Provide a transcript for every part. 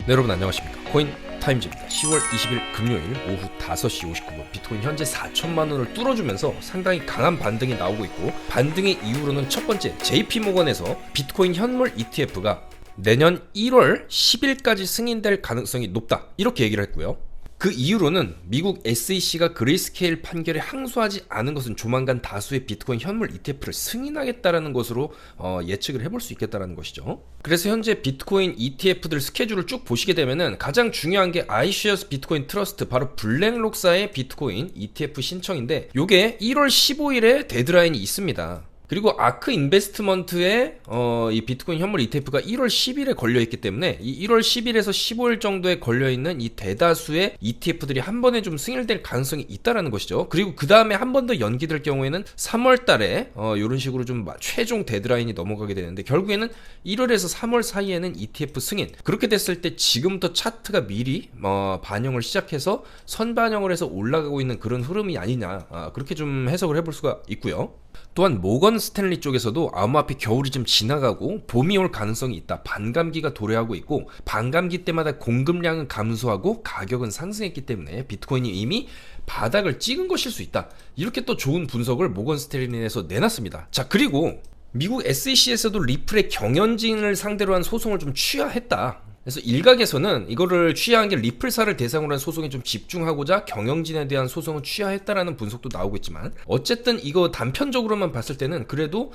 네, 여러분 안녕하십니까. 코인 타임즈입니다. 10월 20일 금요일 오후 5시 59분 비트코인 현재 4천만 원을 뚫어주면서 상당히 강한 반등이 나오고 있고, 반등의 이유로는 첫 번째, JP모건에서 비트코인 현물 ETF가 내년 1월 10일까지 승인될 가능성이 높다, 이렇게 얘기를 했고요. 그 이유로는 미국 SEC가 그레이스케일 판결에 항소하지 않은 것은 조만간 다수의 비트코인 현물 ETF를 승인하겠다라는 것으로 예측을 해볼 수 있겠다라는 것이죠. 그래서 현재 비트코인 ETF들 스케줄을 쭉 보시게 되면은 가장 중요한 게 iShares 비트코인 트러스트, 바로 블랙록사의 비트코인 ETF 신청인데, 요게 1월 15일에 데드라인이 있습니다. 그리고 아크 인베스트먼트의 이 비트코인 현물 ETF가 1월 10일에 걸려있기 때문에 이 1월 10일에서 15일 정도에 걸려있는 이 대다수의 ETF들이 한 번에 좀 승인될 가능성이 있다라는 것이죠. 그리고 그 다음에 한 번 더 연기될 경우에는 3월 달에 이런 식으로 좀 최종 데드라인이 넘어가게 되는데, 결국에는 1월에서 3월 사이에는 ETF 승인, 그렇게 됐을 때 지금부터 차트가 미리 반영을 시작해서 선반영을 해서 올라가고 있는 그런 흐름이 아니냐, 그렇게 좀 해석을 해볼 수가 있고요. 또한 모건 스탠리 쪽에서도 암호화폐 겨울이 좀 지나가고 봄이 올 가능성이 있다, 반감기가 도래하고 있고, 반감기 때마다 공급량은 감소하고 가격은 상승했기 때문에 비트코인이 이미 바닥을 찍은 것일 수 있다, 이렇게 또 좋은 분석을 모건 스탠리에서 내놨습니다. 자, 그리고 미국 SEC에서도 리플의 경연진을 상대로 한 소송을 좀 취하했다. 그래서 일각에서는 이거를 취하한 게 리플사를 대상으로 한 소송에 좀 집중하고자 경영진에 대한 소송을 취하했다라는 분석도 나오고 있지만, 어쨌든 이거 단편적으로만 봤을 때는 그래도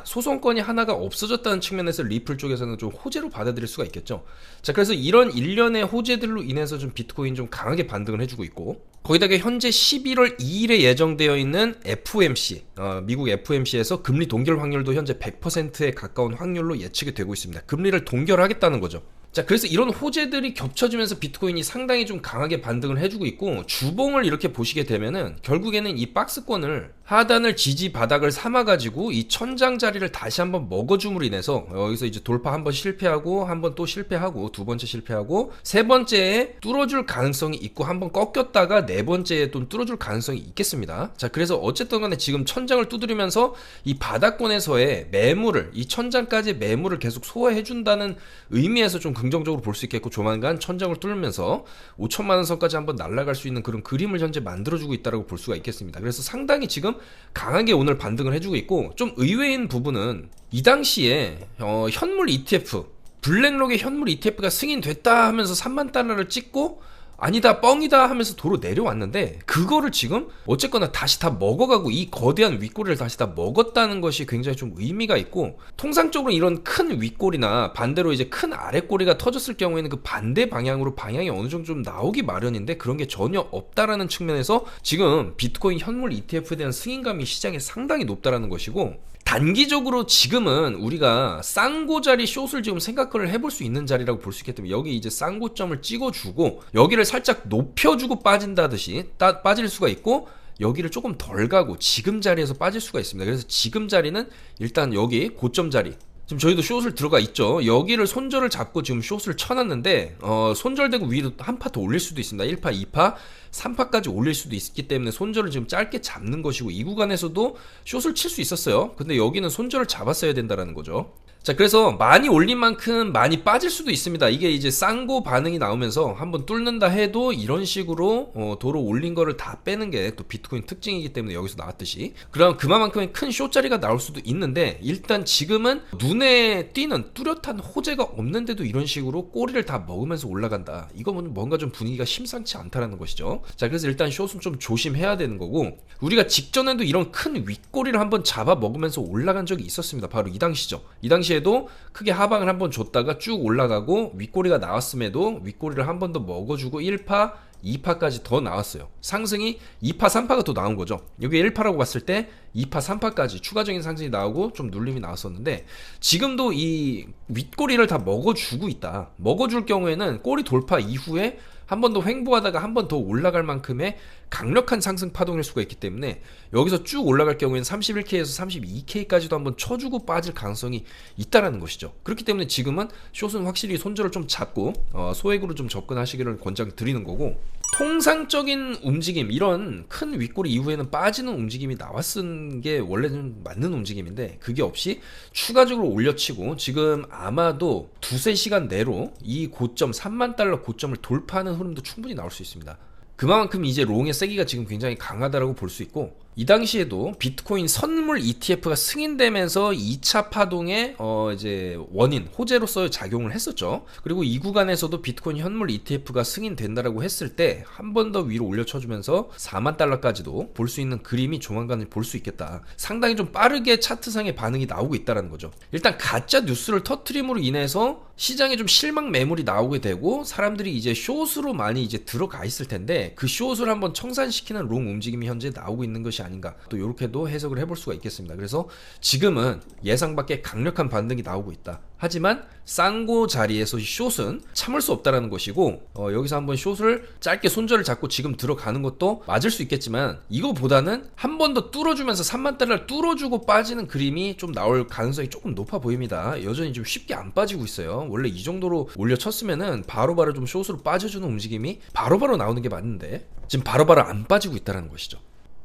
소송건이 하나가 없어졌다는 측면에서 리플 쪽에서는 좀 호재로 받아들일 수가 있겠죠. 자, 그래서 이런 일련의 호재들로 인해서 좀 비트코인 좀 강하게 반등을 해주고 있고, 거기다가 현재 11월 2일에 예정되어 있는 FOMC, 미국 FOMC에서 금리 동결 확률도 현재 100%에 가까운 확률로 예측이 되고 있습니다. 금리를 동결하겠다는 거죠. 자, 그래서 이런 호재들이 겹쳐지면서 비트코인이 상당히 좀 강하게 반등을 해주고 있고, 주봉을 이렇게 보시게 되면은 결국에는 이 박스권을 하단을 지지 바닥을 삼아가지고 이 천장 자리를 다시 한번 먹어줌으로 인해서 여기서 이제 돌파 한번 실패하고, 한번 또 실패하고, 두 번째 실패하고, 세 번째에 뚫어줄 가능성이 있고, 한번 꺾였다가 네 번째에 또 뚫어줄 가능성이 있겠습니다. 자, 그래서 어쨌든 간에 지금 천장을 두드리면서 이 바닥권에서의 매물을, 이 천장까지 매물을 계속 소화해준다는 의미에서 좀 긍정적으로 볼 수 있겠고, 조만간 천장을 뚫으면서 5천만 원 선까지 한번 날아갈 수 있는 그런 그림을 현재 만들어주고 있다고 볼 수가 있겠습니다. 그래서 상당히 지금 강하게 오늘 반등을 해주고 있고, 좀 의외인 부분은 이 당시에 현물 ETF, 블랙록의 현물 ETF가 승인됐다 하면서 3만 달러를 찍고 아니다 뻥이다 하면서 도로 내려왔는데, 그거를 지금 어쨌거나 다시 다 먹어가고 이 거대한 윗꼬리를 다시 다 먹었다는 것이 굉장히 좀 의미가 있고, 통상적으로 이런 큰 윗꼬리나 반대로 이제 큰 아랫꼬리가 터졌을 경우에는 그 반대 방향으로 방향이 어느 정도 좀 나오기 마련인데, 그런 게 전혀 없다라는 측면에서 지금 비트코인 현물 ETF에 대한 승인감이 시장에 상당히 높다라는 것이고, 단기적으로 지금은 우리가 쌍고 자리 숏을 지금 생각을 해볼 수 있는 자리라고 볼 수 있기 때문에, 여기 이제 쌍고점을 찍어주고 여기를 살짝 높여주고 빠진다듯이 빠질 수가 있고, 여기를 조금 덜 가고 지금 자리에서 빠질 수가 있습니다. 그래서 지금 자리는 일단 여기 고점 자리, 지금 저희도 숏을 들어가 있죠. 여기를 손절을 잡고 지금 숏을 쳐놨는데, 손절되고 위로 한 파 더 올릴 수도 있습니다. 1파, 2파, 3파까지 올릴 수도 있기 때문에 손절을 지금 짧게 잡는 것이고, 이 구간에서도 숏을 칠 수 있었어요. 근데 여기는 손절을 잡았어야 된다는 거죠. 자, 그래서 많이 올린 만큼 많이 빠질 수도 있습니다. 이게 이제 쌍고 반응이 나오면서 한번 뚫는다 해도 이런 식으로 도로 올린 거를 다 빼는 게 또 비트코인 특징이기 때문에 여기서 나왔듯이, 그럼 그만큼의 큰 숏자리가 나올 수도 있는데, 일단 지금은 눈에 띄는 뚜렷한 호재가 없는데도 이런 식으로 꼬리를 다 먹으면서 올라간다, 이건 뭔가 좀 분위기가 심상치 않다라는 것이죠. 자, 그래서 일단 숏은 좀 조심해야 되는 거고, 우리가 직전에도 이런 큰 윗꼬리를 한번 잡아 먹으면서 올라간 적이 있었습니다. 바로 이 당시죠. 이 당시에도 크게 하방을 한번 줬다가 쭉 올라가고, 윗꼬리가 나왔음에도 윗꼬리를 한 번 더 먹어주고 1파, 2파까지 더 나왔어요. 상승이 2파, 3파가 더 나온 거죠. 여기 1파라고 봤을 때 2파, 3파까지 추가적인 상승이 나오고 좀 눌림이 나왔었는데, 지금도 이 윗꼬리를 다 먹어주고 있다. 먹어줄 경우에는 꼬리 돌파 이후에 한 번 더 횡보하다가 한 번 더 올라갈 만큼의 강력한 상승 파동일 수가 있기 때문에, 여기서 쭉 올라갈 경우에는 31K에서 32K까지도 한번 쳐주고 빠질 가능성이 있다라는 것이죠. 그렇기 때문에 지금은 숏은 확실히 손절을 좀 잡고 소액으로 좀 접근하시기를 권장드리는 거고, 통상적인 움직임, 이런 큰 윗꼬리 이후에는 빠지는 움직임이 나왔은 게 원래는 맞는 움직임인데 그게 없이 추가적으로 올려치고 지금 아마도 두세 시간 내로 이 고점 3만 달러 고점을 돌파하는 흐름도 충분히 나올 수 있습니다. 그만큼 이제 롱의 세기가 지금 굉장히 강하다라고 볼 수 있고, 이 당시에도 비트코인 선물 ETF가 승인되면서 2차 파동의 이제 원인, 호재로서 작용을 했었죠. 그리고 이 구간에서도 비트코인 현물 ETF가 승인된다라고 했을 때 한 번 더 위로 올려쳐주면서 4만 달러까지도 볼 수 있는 그림이 조만간 볼 수 있겠다. 상당히 좀 빠르게 차트상의 반응이 나오고 있다는 거죠. 일단 가짜 뉴스를 터트림으로 인해서 시장에 좀 실망 매물이 나오게 되고 사람들이 이제 숏으로 많이 이제 들어가 있을 텐데 그 숏을 한번 청산시키는 롱 움직임이 현재 나오고 있는 것이 아닌가, 또 이렇게도 해석을 해볼 수가 있겠습니다. 그래서 지금은 예상 밖의 강력한 반등이 나오고 있다. 하지만 쌍고 자리에서 숏은 참을 수 없다라는 것이고, 여기서 한번 숏을 짧게 손절을 잡고 지금 들어가는 것도 맞을 수 있겠지만 이거보다는 한 번 더 뚫어주면서 3만 달러를 뚫어주고 빠지는 그림이 좀 나올 가능성이 조금 높아 보입니다. 여전히 좀 쉽게 안 빠지고 있어요. 원래 이 정도로 올려쳤으면은 바로바로 좀 숏으로 빠져주는 움직임이 바로바로 나오는 게 맞는데 지금 바로바로 안 빠지고 있다는 것이죠.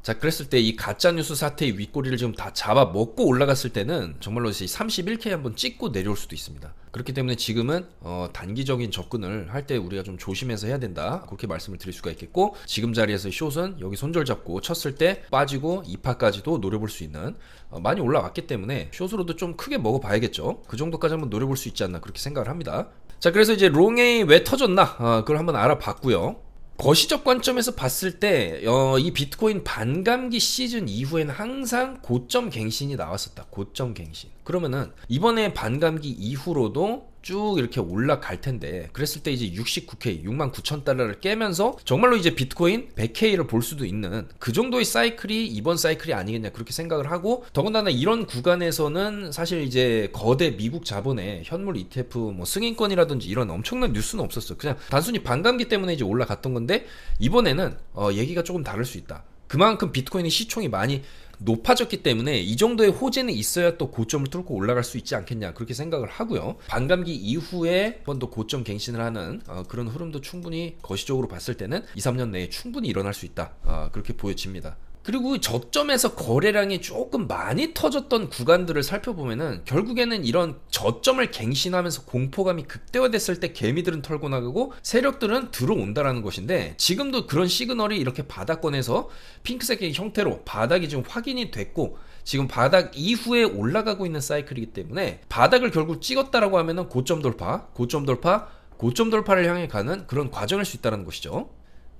자, 그랬을 때 이 가짜뉴스 사태의 윗꼬리를 지금 다 잡아먹고 올라갔을 때는 정말로 31K 한번 찍고 내려올 수도 있습니다. 그렇기 때문에 지금은 단기적인 접근을 할 때 우리가 좀 조심해서 해야 된다, 그렇게 말씀을 드릴 수가 있겠고, 지금 자리에서 숏은 여기 손절 잡고 쳤을 때 빠지고 2파까지도 노려볼 수 있는, 많이 올라왔기 때문에 숏으로도 좀 크게 먹어봐야겠죠. 그 정도까지 한번 노려볼 수 있지 않나 그렇게 생각을 합니다. 자, 그래서 이제 롱이 왜 터졌나 그걸 한번 알아봤고요. 거시적 관점에서 봤을 때 이 비트코인 반감기 시즌 이후에는 항상 고점 갱신이 나왔었다. 고점 갱신. 그러면은 이번에 반감기 이후로도 쭉 이렇게 올라갈 텐데, 그랬을 때 이제 69K, 69,000달러를 깨면서 정말로 이제 비트코인 100K를 볼 수도 있는 그 정도의 사이클이 이번 사이클이 아니겠냐 그렇게 생각을 하고, 더군다나 이런 구간에서는 사실 이제 거대 미국 자본의 현물 ETF 뭐 승인권이라든지 이런 엄청난 뉴스는 없었어. 그냥 단순히 반감기 때문에 이제 올라갔던 건데 이번에는 얘기가 조금 다를 수 있다. 그만큼 비트코인의 시총이 많이 높아졌기 때문에 이 정도의 호재는 있어야 또 고점을 뚫고 올라갈 수 있지 않겠냐 그렇게 생각을 하고요. 반감기 이후에 한 번 더 고점 갱신을 하는 그런 흐름도 충분히 거시적으로 봤을 때는 2, 3년 내에 충분히 일어날 수 있다, 그렇게 보여집니다. 그리고 저점에서 거래량이 조금 많이 터졌던 구간들을 살펴보면은 결국에는 이런 저점을 갱신하면서 공포감이 극대화됐을 때 개미들은 털고 나가고 세력들은 들어온다라는 것인데, 지금도 그런 시그널이 이렇게 바닥권에서 핑크색의 형태로 바닥이 지금 확인이 됐고 지금 바닥 이후에 올라가고 있는 사이클이기 때문에 바닥을 결국 찍었다라고 하면은 고점 돌파, 고점 돌파, 고점 돌파를 향해 가는 그런 과정일 수 있다는 것이죠.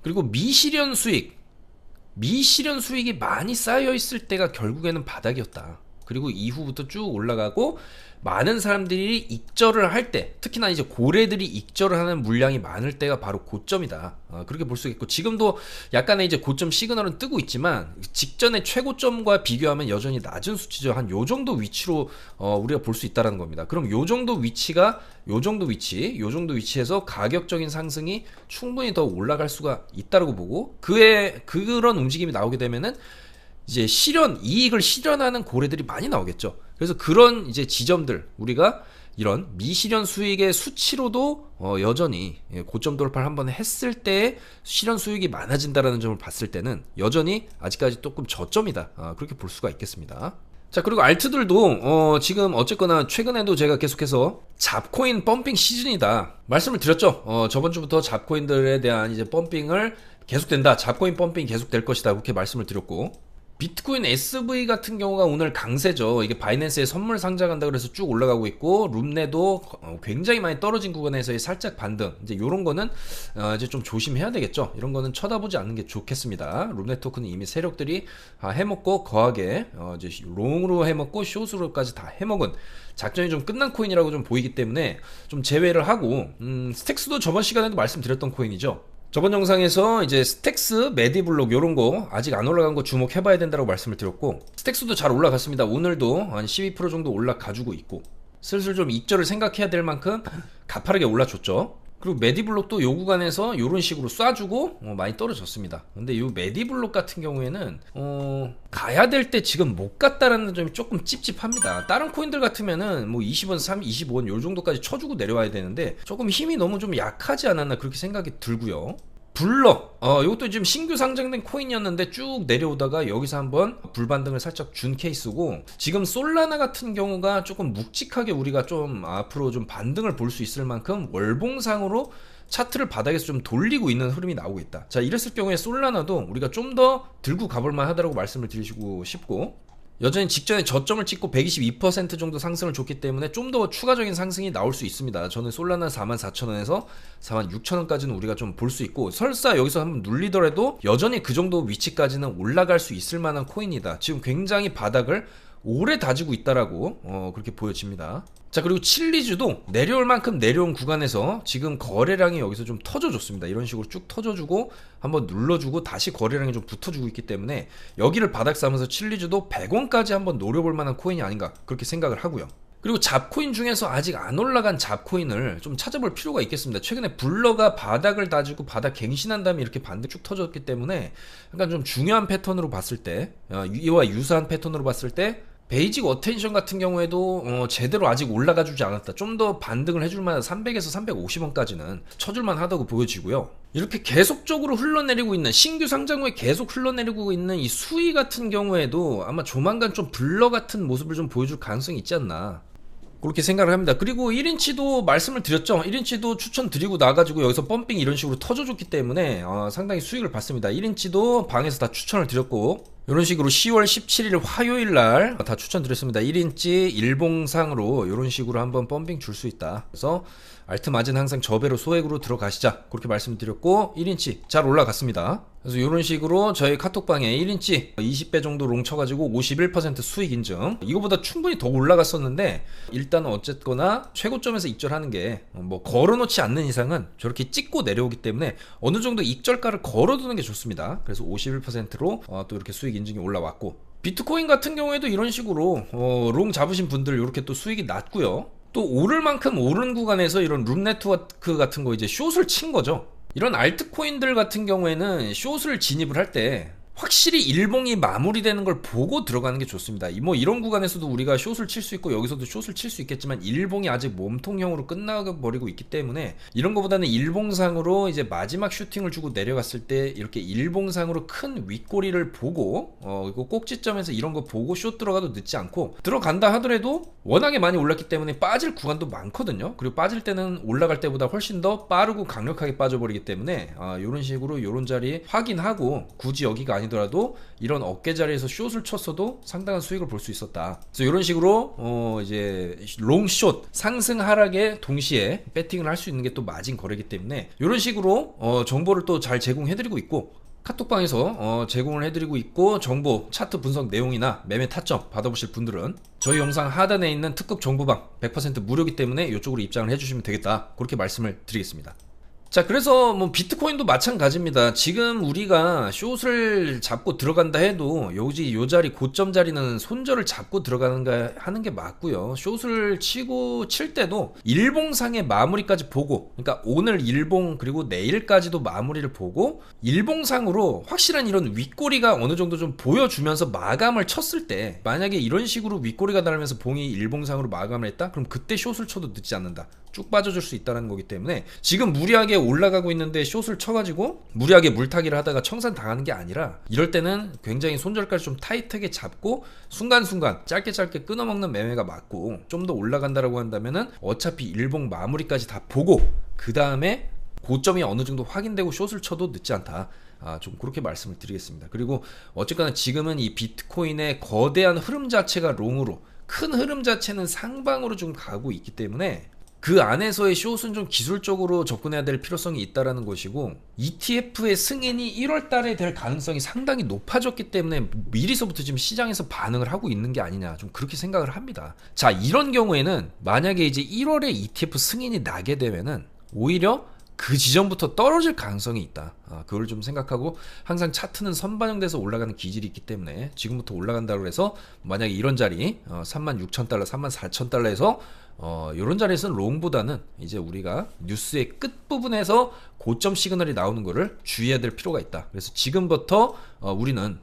그리고 미실현 수익이 많이 쌓여 있을 때가 결국에는 바닥이었다. 그리고 이후부터 쭉 올라가고 많은 사람들이 익절을 할 때, 특히나 이제 고래들이 익절을 하는 물량이 많을 때가 바로 고점이다. 그렇게 볼 수 있겠고, 지금도 약간의 이제 고점 시그널은 뜨고 있지만 직전의 최고점과 비교하면 여전히 낮은 수치죠. 한 요 정도 위치로 우리가 볼 수 있다는 겁니다. 그럼 요 정도 위치에서 가격적인 상승이 충분히 더 올라갈 수가 있다고 보고, 그런 움직임이 나오게 되면은 이제 이익을 실현하는 고래들이 많이 나오겠죠. 그래서 그런 이제 지점들, 우리가 이런 미실현 수익의 수치로도 여전히 고점 돌파를 한번 했을 때 실현 수익이 많아진다라는 점을 봤을 때는 여전히 아직까지 조금 저점이다, 그렇게 볼 수가 있겠습니다. 자, 그리고 알트들도 지금 어쨌거나 최근에도 제가 계속해서 잡코인 펌핑 시즌이다 말씀을 드렸죠. 저번 주부터 잡코인들에 대한 이제 펌핑을 계속된다, 잡코인 펌핑이 계속될 것이다, 그렇게 말씀을 드렸고, 비트코인 SV 같은 경우가 오늘 강세죠. 이게 바이낸스에 선물 상장한다 그래서 쭉 올라가고 있고, 룸내도 굉장히 많이 떨어진 구간에서의 살짝 반등, 이제 요런 거는 이제 좀 조심해야 되겠죠. 이런 거는 쳐다보지 않는 게 좋겠습니다. 룸내 토큰은 이미 세력들이 해먹고 거하게 이제 롱으로 해먹고 숏으로까지 다 해먹은 작전이 좀 끝난 코인이라고 좀 보이기 때문에 좀 제외를 하고, 스택스도 저번 시간에도 말씀드렸던 코인이죠. 저번 영상에서 이제 스택스, 메디블록 요런 거 아직 안 올라간 거 주목해봐야 된다고 말씀을 드렸고, 스택스도 잘 올라갔습니다. 오늘도 한 12% 정도 올라가지고 있고, 슬슬 좀 익절을 생각해야 될 만큼 가파르게 올라줬죠. 그리고 메디블록도 요 구간에서 요런 식으로 쏴주고 많이 떨어졌습니다. 근데 요 메디블록 같은 경우에는 가야 될 때 지금 못 갔다라는 점이 조금 찝찝합니다. 다른 코인들 같으면은 뭐 20원, 25원 요 정도까지 쳐주고 내려와야 되는데 조금 힘이 너무 좀 약하지 않았나 그렇게 생각이 들고요. 블러 이것도 지금 신규 상장된 코인이었는데 쭉 내려오다가 여기서 한번 불반등을 살짝 준 케이스고, 지금 솔라나 같은 경우가 조금 묵직하게 우리가 좀 앞으로 좀 반등을 볼 수 있을 만큼 월봉상으로 차트를 바닥에서 좀 돌리고 있는 흐름이 나오고 있다. 자, 이랬을 경우에 솔라나도 우리가 좀 더 들고 가볼만 하다라고 말씀을 드리고 싶고, 여전히 직전에 저점을 찍고 122% 정도 상승을 줬기 때문에 좀 더 추가적인 상승이 나올 수 있습니다. 저는 솔라나 44,000원에서 46,000원까지는 우리가 좀 볼 수 있고, 설사 여기서 한번 눌리더라도 여전히 그 정도 위치까지는 올라갈 수 있을 만한 코인이다. 지금 굉장히 바닥을 오래 다지고 있다라고 그렇게 보여집니다. 자, 그리고 칠리즈도 내려올 만큼 내려온 구간에서 지금 거래량이 여기서 좀 터져줬습니다. 이런 식으로 쭉 터져주고 한번 눌러주고 다시 거래량이 좀 붙어주고 있기 때문에 여기를 바닥 삼아서 칠리즈도 100원까지 한번 노려볼 만한 코인이 아닌가 그렇게 생각을 하고요. 그리고 잡코인 중에서 아직 안 올라간 잡코인을 좀 찾아볼 필요가 있겠습니다. 최근에 블러가 바닥을 다지고 바닥 갱신한 다음에 이렇게 반대 쭉 터졌기 때문에 약간 좀 중요한 패턴으로 봤을 때, 이와 유사한 패턴으로 봤을 때 베이직 어텐션 같은 경우에도 제대로 아직 올라가 주지 않았다. 좀 더 반등을 해줄 만한 300에서 350원까지는 쳐줄만 하다고 보여지고요. 이렇게 계속적으로 흘러내리고 있는, 신규 상장 후에 계속 흘러내리고 있는 이 수위 같은 경우에도 아마 조만간 좀 블러 같은 모습을 좀 보여줄 가능성이 있지 않나 그렇게 생각을 합니다. 그리고 1인치도 말씀을 드렸죠. 1인치도 추천드리고 나가지고 여기서 펌핑 이런 식으로 터져줬기 때문에 상당히 수익을 봤습니다. 1인치도 방에서 다 추천을 드렸고, 이런 식으로 10월 17일 화요일날 다 추천드렸습니다. 1인치 일봉상으로 이런 식으로 한번 펌핑 줄 수 있다. 그래서 알트 마진 항상 저배로 소액으로 들어가시자 그렇게 말씀드렸고, 1인치 잘 올라갔습니다. 그래서 이런 식으로 저희 카톡방에 1인치 20배 정도 롱 쳐가지고 51% 수익 인증, 이거보다 충분히 더 올라갔었는데 일단은 어쨌거나 최고점에서 익절하는 게 뭐 걸어놓지 않는 이상은 저렇게 찍고 내려오기 때문에 어느 정도 익절가를 걸어두는 게 좋습니다. 그래서 51%로 또 이렇게 수익 인증이 올라왔고, 비트코인 같은 경우에도 이런 식으로 롱 잡으신 분들 이렇게 또 수익이 났고요. 또 오를 만큼 오른 구간에서 이런 룸 네트워크 같은 거 이제 숏을 친 거죠. 이런 알트코인들 같은 경우에는 숏을 진입을 할 때 확실히 일봉이 마무리되는 걸 보고 들어가는 게 좋습니다. 뭐 이런 구간에서도 우리가 숏을 칠 수 있고 여기서도 숏을 칠 수 있겠지만 일봉이 아직 몸통형으로 끝나버리고 있기 때문에 이런 거보다는 일봉상으로 이제 마지막 슈팅을 주고 내려갔을 때 이렇게 일봉상으로 큰 윗꼬리를 보고 이거 꼭지점에서 이런 거 보고 숏 들어가도 늦지 않고, 들어간다 하더라도 워낙에 많이 올랐기 때문에 빠질 구간도 많거든요. 그리고 빠질 때는 올라갈 때보다 훨씬 더 빠르고 강력하게 빠져버리기 때문에 이런 식으로 이런 자리 확인하고, 굳이 여기가 아니 더라도 이런 어깨 자리에서 숏을 쳤어도 상당한 수익을 볼 수 있었다. 그래서 이런 식으로 이제 롱숏 상승 하락에 동시에 배팅을 할 수 있는 게 또 마진 거래기 때문에 이런 식으로 정보를 또 잘 제공해드리고 있고, 카톡방에서 제공을 해드리고 있고, 정보 차트 분석 내용이나 매매 타점 받아보실 분들은 저희 영상 하단에 있는 특급 정보방 100% 무료이기 때문에 이쪽으로 입장을 해주시면 되겠다 그렇게 말씀을 드리겠습니다. 자, 그래서 뭐 비트코인도 마찬가지입니다. 지금 우리가 숏을 잡고 들어간다 해도 요 자리 고점 자리는 손절을 잡고 들어가는가 하는 게 맞고요. 숏을 칠 때도 일봉상의 마무리까지 보고, 그러니까 오늘 일봉 그리고 내일까지도 마무리를 보고 일봉상으로 확실한 이런 윗꼬리가 어느 정도 좀 보여주면서 마감을 쳤을 때, 만약에 이런 식으로 윗꼬리가 달면서 봉이 일봉상으로 마감을 했다? 그럼 그때 숏을 쳐도 늦지 않는다. 쭉 빠져줄 수 있다는 거기 때문에 지금 무리하게 올라가고 있는데 숏을 쳐가지고 무리하게 물타기를 하다가 청산 당하는 게 아니라, 이럴 때는 굉장히 손절까지 좀 타이트하게 잡고 순간순간 짧게 끊어먹는 매매가 맞고, 좀 더 올라간다라고 한다면은 어차피 일봉 마무리까지 다 보고 그 다음에 고점이 어느 정도 확인되고 숏을 쳐도 늦지 않다. 좀 그렇게 말씀을 드리겠습니다. 그리고 어쨌거나 지금은 이 비트코인의 거대한 흐름 자체가 롱으로, 큰 흐름 자체는 상방으로 좀 가고 있기 때문에 그 안에서의 숏은 좀 기술적으로 접근해야 될 필요성이 있다라는 것이고, ETF의 승인이 1월 달에 될 가능성이 상당히 높아졌기 때문에 미리서부터 지금 시장에서 반응을 하고 있는 게 아니냐, 좀 그렇게 생각을 합니다. 자, 이런 경우에는 만약에 이제 1월에 ETF 승인이 나게 되면은 오히려 그 지점부터 떨어질 가능성이 있다. 그걸 좀 생각하고, 항상 차트는 선반영돼서 올라가는 기질이 있기 때문에 지금부터 올라간다고 해서 만약에 이런 자리 36,000달러, 34,000달러에서 이런 자리에서는 롱보다는 이제 우리가 뉴스의 끝부분에서 고점 시그널이 나오는 거를 주의해야 될 필요가 있다. 그래서 지금부터 우리는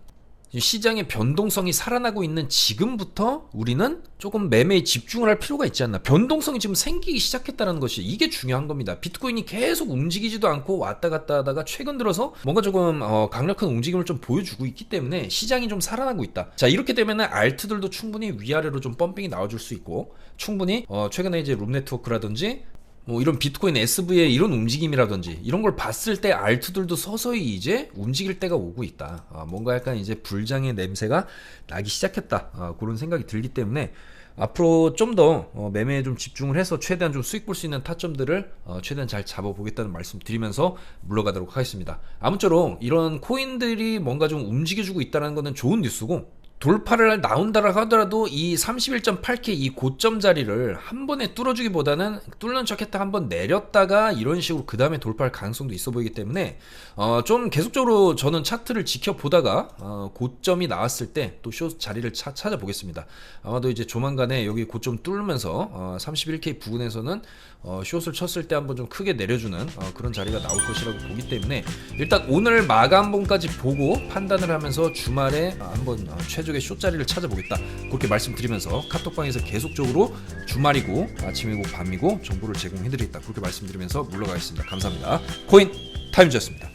시장의 변동성이 살아나고 있는 지금부터 우리는 조금 매매에 집중을 할 필요가 있지 않나. 변동성이 지금 생기기 시작했다는 것이 이게 중요한 겁니다. 비트코인이 계속 움직이지도 않고 왔다 갔다 하다가 최근 들어서 뭔가 조금 강력한 움직임을 좀 보여주고 있기 때문에 시장이 좀 살아나고 있다. 자, 이렇게 되면은 알트들도 충분히 위아래로 좀 펌핑이 나와줄 수 있고, 충분히 최근에 이제 룸네트워크라든지 뭐 이런 비트코인 SV의 이런 움직임이라든지 이런 걸 봤을 때 알트들도 서서히 이제 움직일 때가 오고 있다. 뭔가 약간 이제 불장의 냄새가 나기 시작했다. 그런 생각이 들기 때문에 앞으로 좀 더 매매에 좀 집중을 해서 최대한 좀 수익 볼 수 있는 타점들을 최대한 잘 잡아보겠다는 말씀 드리면서 물러가도록 하겠습니다. 아무쪼록 이런 코인들이 뭔가 좀 움직여주고 있다는 것은 좋은 뉴스고, 돌파를 나온다라 하더라도 이 31.8K 이 고점 자리를 한 번에 뚫어주기보다는 뚫는 척했다 한번 내렸다가 이런 식으로 그 다음에 돌파할 가능성도 있어 보이기 때문에 좀 계속적으로 저는 차트를 지켜보다가 고점이 나왔을 때 또 숏 자리를 찾아보겠습니다. 아마도 이제 조만간에 여기 고점 뚫으면서 31K 부근에서는 숏을 쳤을 때 한번 좀 크게 내려주는 그런 자리가 나올 것이라고 보기 때문에, 일단 오늘 마감봉까지 보고 판단을 하면서 주말에 한번 최적의 숏 자리를 찾아보겠다, 그렇게 말씀드리면서 카톡방에서 계속적으로 주말이고 아침이고 밤이고 정보를 제공해드리겠다, 그렇게 말씀드리면서 물러가겠습니다. 감사합니다. 코인 타임즈였습니다.